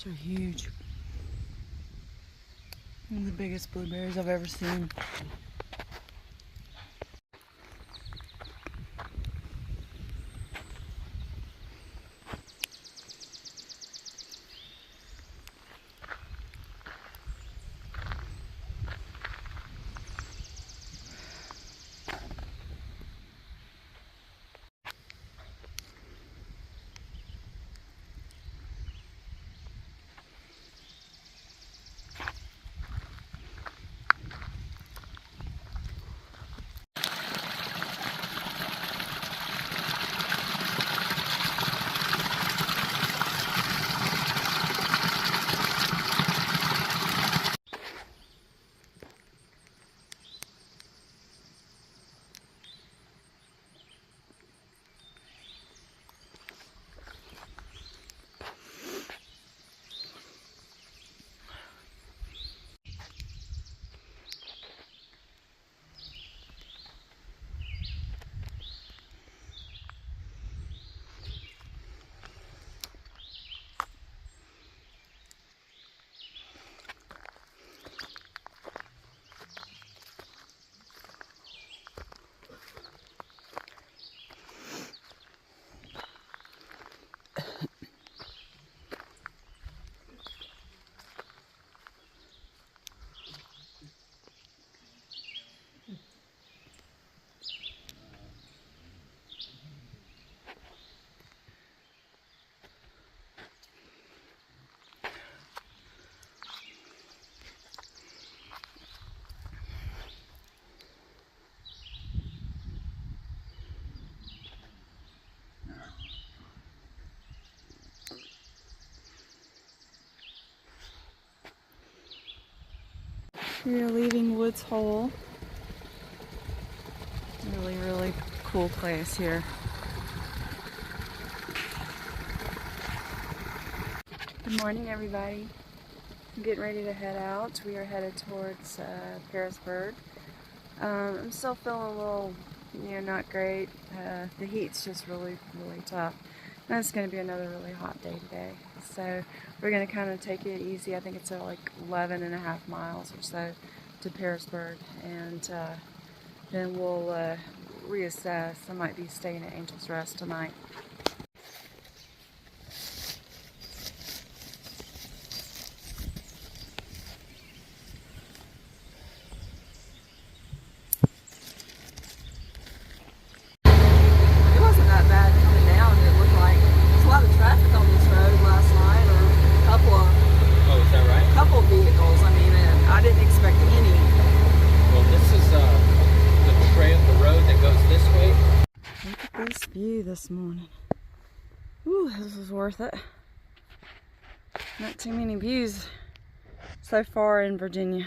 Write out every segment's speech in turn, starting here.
are huge. One of the biggest blueberries I've ever seen. We're leaving Woods Hole. Really cool place here. Good morning, everybody. I'm getting ready to head out. We are headed towards Pearisburg. I'm still feeling a little, not great. The heat's just really tough. And it's going to be another really hot day today. So we're going to kind of take it easy. I think it's like 11.5 miles or so to Pearisburg. And then we'll reassess. I might be staying at Angel's Rest tonight. This morning. Ooh, this was worth it. Not too many views so far in Virginia.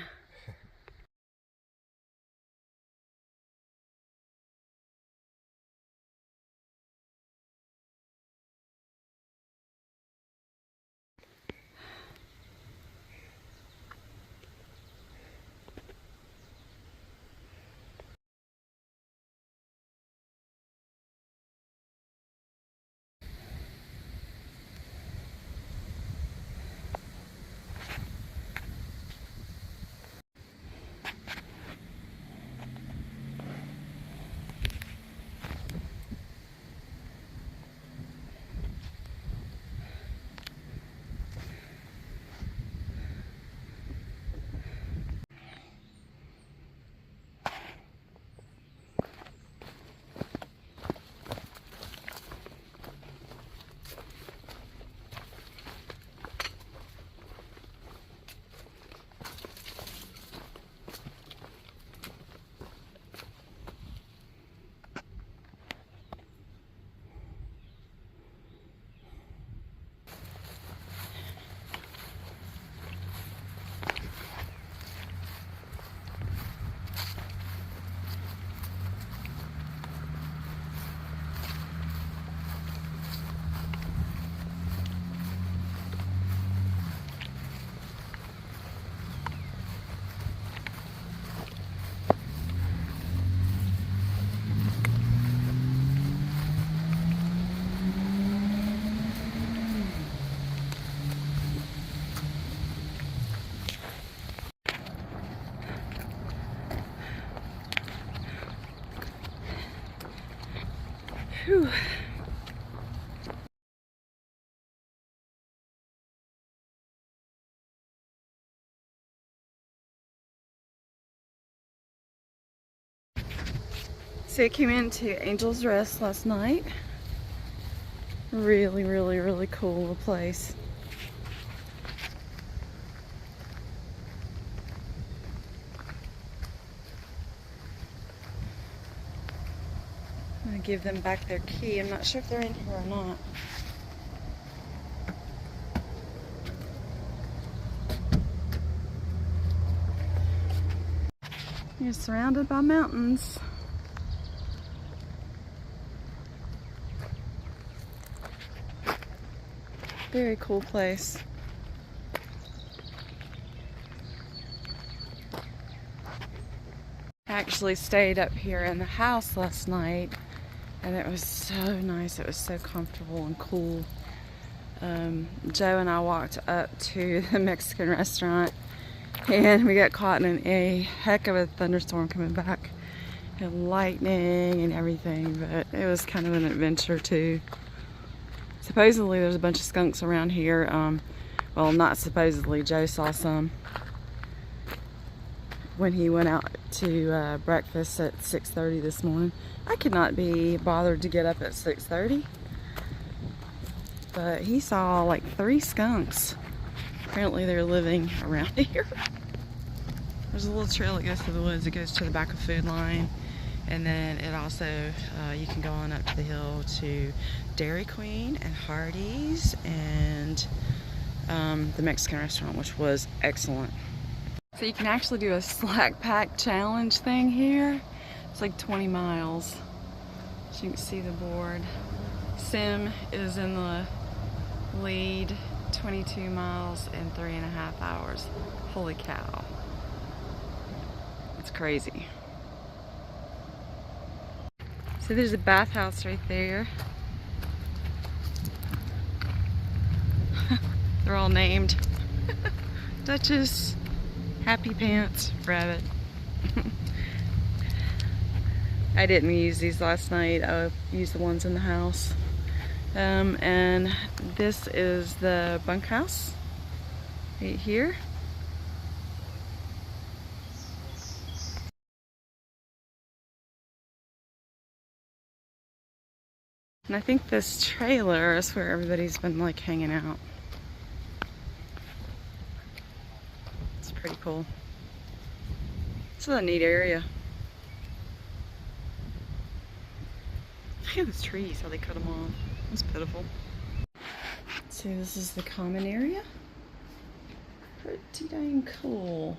Whew. So I came into Angel's Rest last night. Really, really, really cool place. I'm gonna give them back their key. I'm not sure if they're in here or not. You're surrounded by mountains. Very cool place. I actually stayed up here in the house last night, and it was so nice. It was so comfortable and cool. Joe and I walked up to the Mexican restaurant, and we got caught in a heck of a thunderstorm coming back, and lightning and everything, but it was kind of an adventure too. Supposedly there's a bunch of skunks around here. Well, not supposedly, Joe saw some when he went out to breakfast at 6:30 this morning. I could not be bothered to get up at 6:30, but he saw like 3 skunks. Apparently they're living around here. There's a little trail that goes to the woods. It goes to the back of Food Line, and then it also you can go on up to the hill to Dairy Queen and Hardee's and the Mexican restaurant, which was excellent. So you can actually do a slack pack challenge thing here. It's like 20 miles. So you can see the board. Sim is in the lead, 22 miles in 3.5 hours. Holy cow. It's crazy. So there's a bathhouse right there. They're all named. Duchess, Happy Pants, Rabbit. I didn't use these last night. I used the ones in the house. And this is the bunkhouse right here. And I think this trailer is where everybody's been like hanging out. It's pretty cool. It's a neat area. Look at those trees, how they cut them off. That's pitiful. So this is the common area. Pretty dang cool.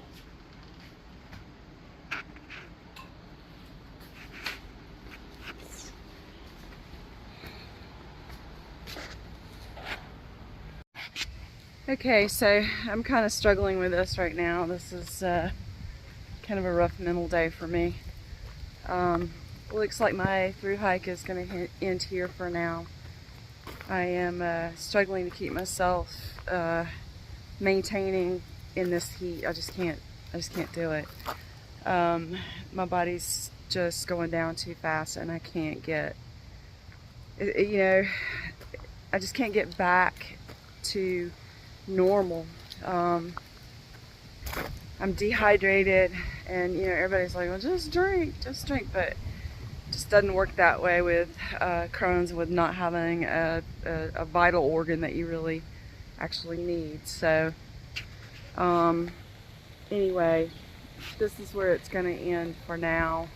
Okay, so I'm kind of struggling with this right now. This is kind of a rough mental day for me. Looks like my through hike is going to end here for now. I am struggling to keep myself maintaining in this heat. I just can't do it. My body's just going down too fast, and I can't get, you know, I just can't get back to normal. I'm dehydrated, and you know, everybody's like, well, just drink, but it just doesn't work that way with Crohn's, with not having a vital organ that you really actually need. So anyway, this is where it's going to end for now.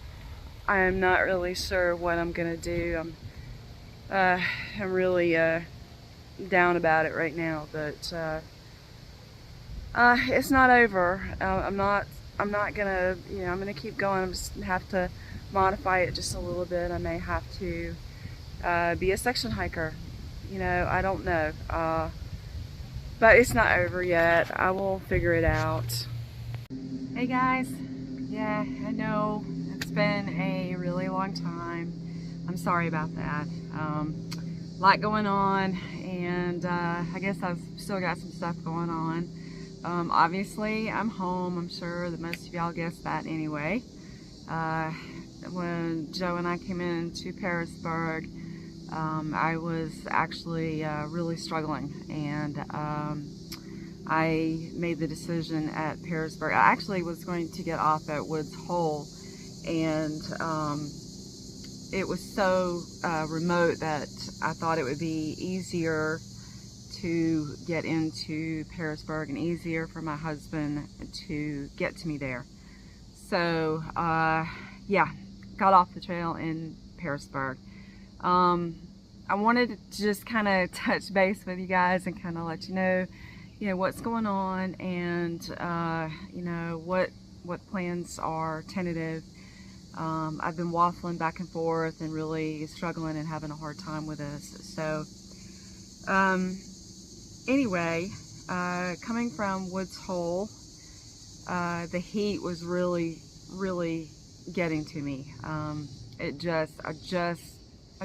I am not really sure what I'm going to do. I'm really down about it right now, but it's not over. I'm not gonna, you know, I'm gonna keep going. I'm just have to modify it just a little bit. I may have to be a section hiker. You know, I don't know. But it's not over yet. I will figure it out. Hey guys. Yeah, I know it's been a really long time. I'm sorry about that. A lot going on, and I guess I've still got some stuff going on. Obviously, I'm home. I'm sure that most of y'all guessed that anyway. When Joe and I came into Pearisburg, I was actually really struggling, and I made the decision at Pearisburg. I actually was going to get off at Woods Hole, and it was so remote that I thought it would be easier to get into Pearisburg and easier for my husband to get to me there. So yeah, got off the trail in Pearisburg. I wanted to just kind of touch base with you guys and kind of let you know what's going on, and what plans are tentative. I've been waffling back and forth and really struggling and having a hard time with this. So anyway, coming from Woods Hole, the heat was really getting to me. I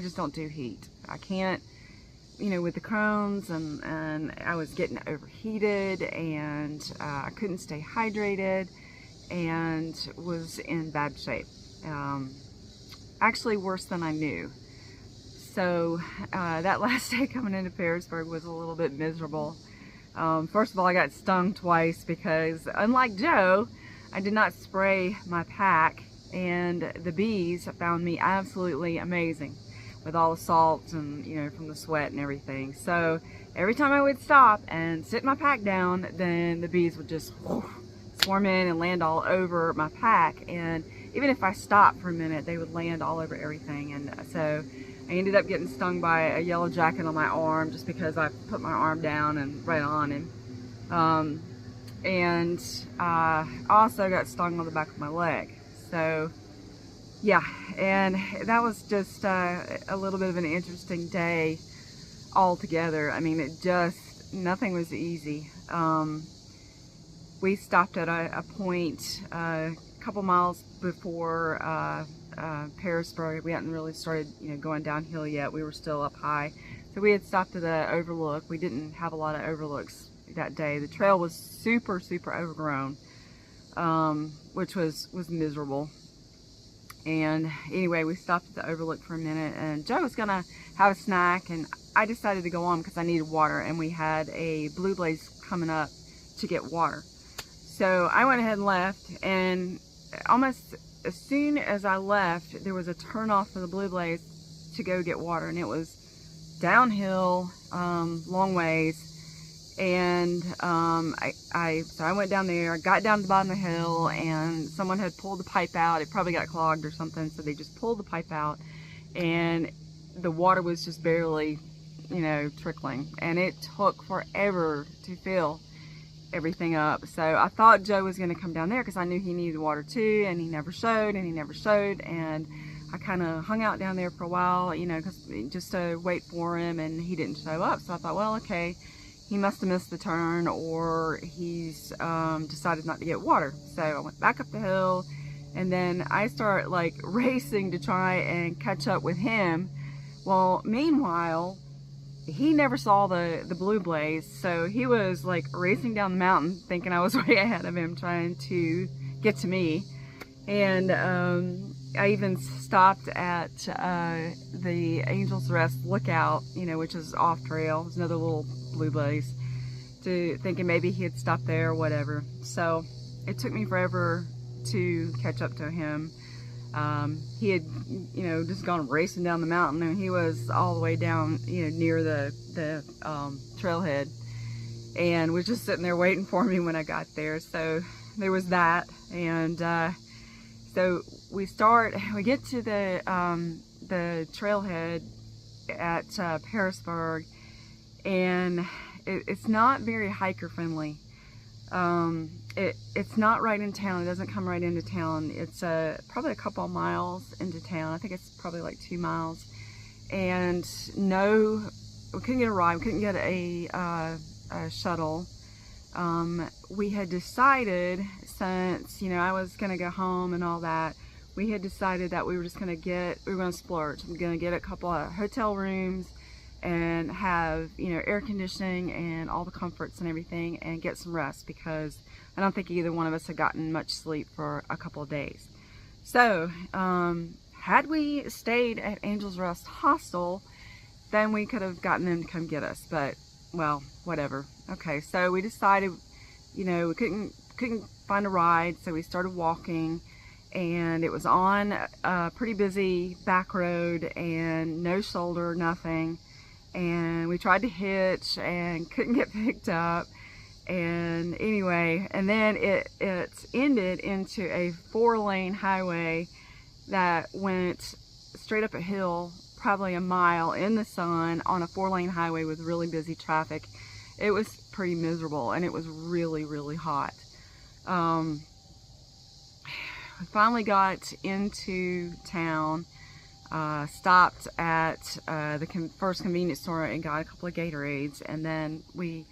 just don't do heat. I can't, with the Crohn's, and I was getting overheated, and I couldn't stay hydrated, and was in bad shape. Actually worse than I knew. So that last day coming into Pearisburg was a little bit miserable. First of all, I got stung twice because, unlike Joe, I did not spray my pack, and the bees found me absolutely amazing with all the salt and from the sweat and everything. So every time I would stop and sit my pack down, then the bees would just swarm in and land all over my pack, and even if I stopped for a minute, they would land all over everything. And so I ended up getting stung by a yellow jacket on my arm just because I put my arm down and right on him. And I also got stung on the back of my leg. So yeah, and that was just a little bit of an interesting day altogether. I mean, nothing was easy. We stopped at a point a couple miles before Pearisburg. We hadn't really started going downhill yet. We were still up high. So we had stopped at the overlook. We didn't have a lot of overlooks that day. The trail was super overgrown, which was miserable. And anyway, we stopped at the overlook for a minute, and Joe was gonna have a snack, and I decided to go on because I needed water, and we had a Blue Blaze coming up to get water. So I went ahead and left, and almost as soon as I left, there was a turn off for the Blue Blaze to go get water, and it was downhill, long ways. And so I went down there, got down to the bottom of the hill, and someone had pulled the pipe out. It probably got clogged or something, so they just pulled the pipe out, and the water was just barely, trickling. And it took forever to fill everything up. So I thought Joe was going to come down there because I knew he needed water too, and he never showed, and I kind of hung out down there for a while, just to wait for him, and he didn't show up. So I thought, well, okay, he must have missed the turn, or he's decided not to get water. So I went back up the hill, and then I start like racing to try and catch up with him. Well, meanwhile, he never saw the Blue Blaze, so he was like racing down the mountain thinking I was way ahead of him, trying to get to me. And I even stopped at the Angel's Rest Lookout, which is off trail. There's another little Blue Blaze, thinking maybe he had stopped there or whatever. So it took me forever to catch up to him. He had, just gone racing down the mountain, and he was all the way down, near the trailhead, and was just sitting there waiting for me when I got there. So there was that, and so we get to the trailhead at Pearisburg, and it's not very hiker friendly. It's not right in town. It doesn't come right into town. It's probably a couple of miles into town. I think it's probably like 2 miles. And we couldn't get a ride. We couldn't get a shuttle. We had decided, since I was gonna go home and all that, we had decided that we were just gonna splurge. We're gonna get a couple of hotel rooms and have air conditioning and all the comforts and everything, and get some rest, because I don't think either one of us had gotten much sleep for a couple of days. So had we stayed at Angel's Rest Hostel, then we could have gotten them to come get us, but well, whatever. Okay, so we decided, you know, we couldn't find a ride, so we started walking, and it was on a pretty busy back road and no shoulder, nothing. And we tried to hitch and couldn't get picked up. And anyway, and then it ended into a 4-lane highway that went straight up a hill, probably a mile in the sun on a 4-lane highway with really busy traffic. It was pretty miserable, and it was really, really hot. We finally got into town, stopped at the first convenience store and got a couple of Gatorades, and then we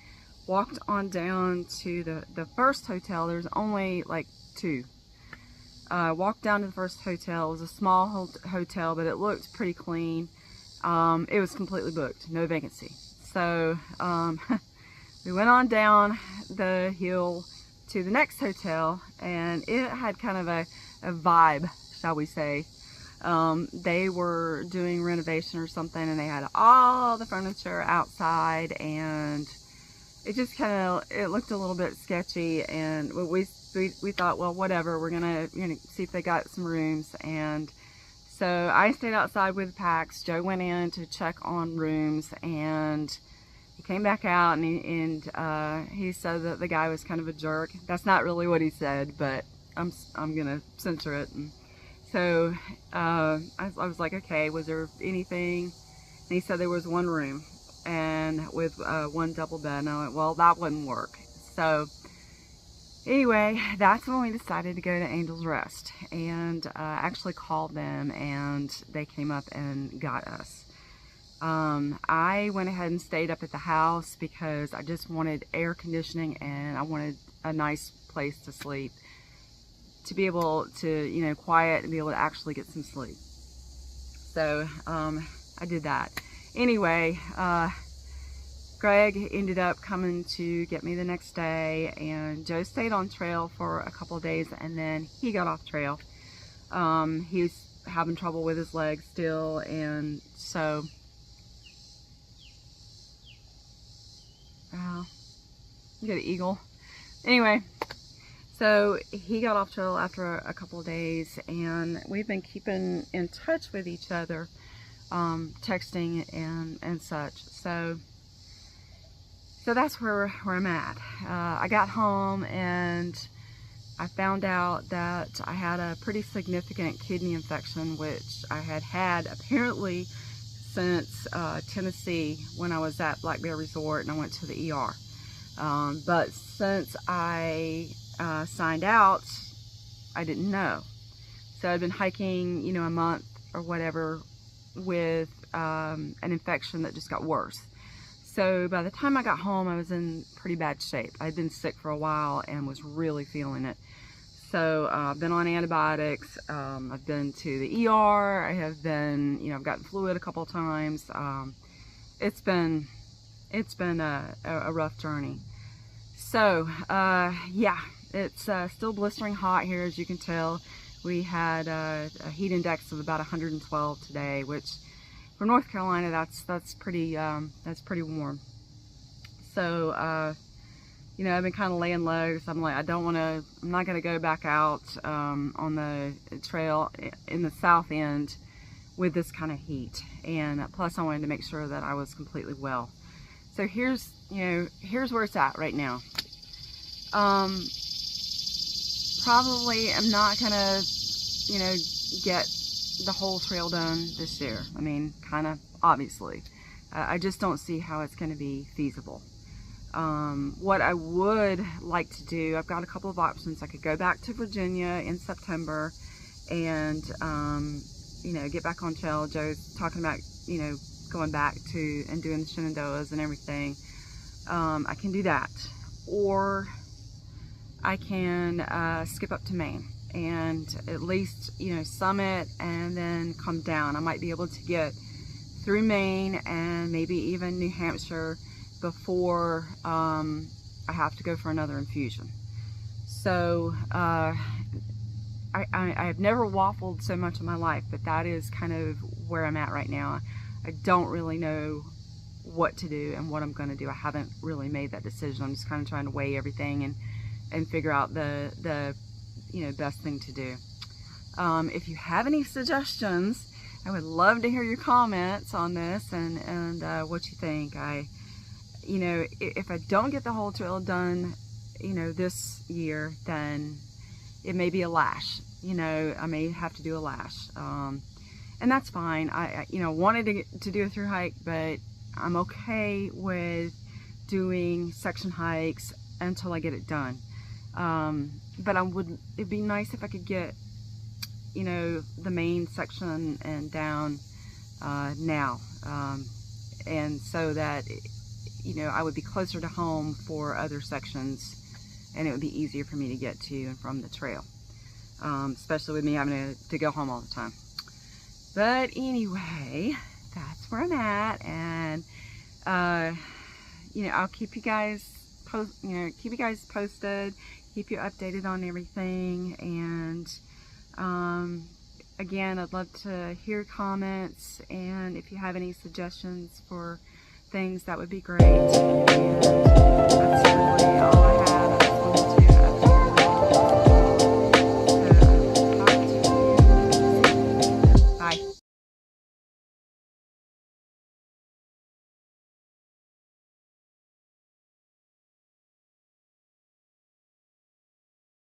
walked on down to the first hotel. There's only like 2. Walked down to the first hotel. It was a small hotel, but it looked pretty clean. It was completely booked, no vacancy. So we went on down the hill to the next hotel, and it had kind of a vibe, shall we say. They were doing renovation or something, and they had all the furniture outside, and it just kind of, it looked a little bit sketchy, and we thought, well, whatever, we're gonna, you know, see if they got some rooms. And so I stayed outside with Pax. Joe went in to check on rooms, and he came back out, and he said that the guy was kind of a jerk. That's not really what he said, but I'm gonna censor it. And so I was like, okay, was there anything? And he said there was 1 room, and with 1 double bed. And I went, well, that wouldn't work. So anyway, that's when we decided to go to Angel's Rest, and actually called them, and they came up and got us. I went ahead and stayed up at the house because I just wanted air conditioning, and I wanted a nice place to sleep, to be able to, you know, quiet and be able to actually get some sleep. So I did that. Anyway, Greg ended up coming to get me the next day, and Joe stayed on trail for a couple of days, and then he got off trail. He was having trouble with his legs still, and so you got an eagle. Anyway, so he got off trail after a couple of days, and we've been keeping in touch with each other, texting and such. So that's where I'm at. I got home, and I found out that I had a pretty significant kidney infection, which I had apparently since Tennessee, when I was at Black Bear Resort and I went to the ER. But since I signed out, I didn't know. So I've been hiking, you know, a month or whatever with an infection that just got worse. So by the time I got home, I was in pretty bad shape. I'd been sick for a while and was really feeling it. So I've been on antibiotics. I've been to the ER. I have been, you know, I've gotten fluid a couple of times. It's been a rough journey. So yeah, it's still blistering hot here, as you can tell. We had a heat index of about 112 today, which for North Carolina, that's pretty warm. So you know, I've been kind of laying low, so I'm like, I'm not going to go back out on the trail in the south end with this kind of heat. And plus I wanted to make sure that I was completely well. So here's where it's at right now. Probably I'm not going to, you know, get the whole trail done this year. I mean, kind of, obviously. I just don't see how it's going to be feasible. What I would like to do, I've got a couple of options. I could go back to Virginia in September and, you know, get back on trail. Joe's talking about, you know, going back to and doing the Shenandoahs and everything. I can do that. Or I can skip up to Maine and at least, you know, summit and then come down. I might be able to get through Maine and maybe even New Hampshire before I have to go for another infusion. So I've never waffled so much in my life, but that is kind of where I'm at right now. I don't really know what to do and what I'm going to do. I haven't really made that decision. I'm just kind of trying to weigh everything and figure out the best thing to do. If you have any suggestions, I would love to hear your comments on this and what you think. If I don't get the whole trail done, this year, then it may be a lash. I may have to do a lash, and that's fine. I wanted to do a through hike, but I'm okay with doing section hikes until I get it done. But it'd be nice if I could get the main section and down now, and so that I would be closer to home for other sections, and it would be easier for me to get to and from the trail, especially with me having to go home all the time. But anyway, that's where I'm at, and I'll keep you guys posted, keep you updated on everything. And again, I'd love to hear comments, and if you have any suggestions for things, that would be great. And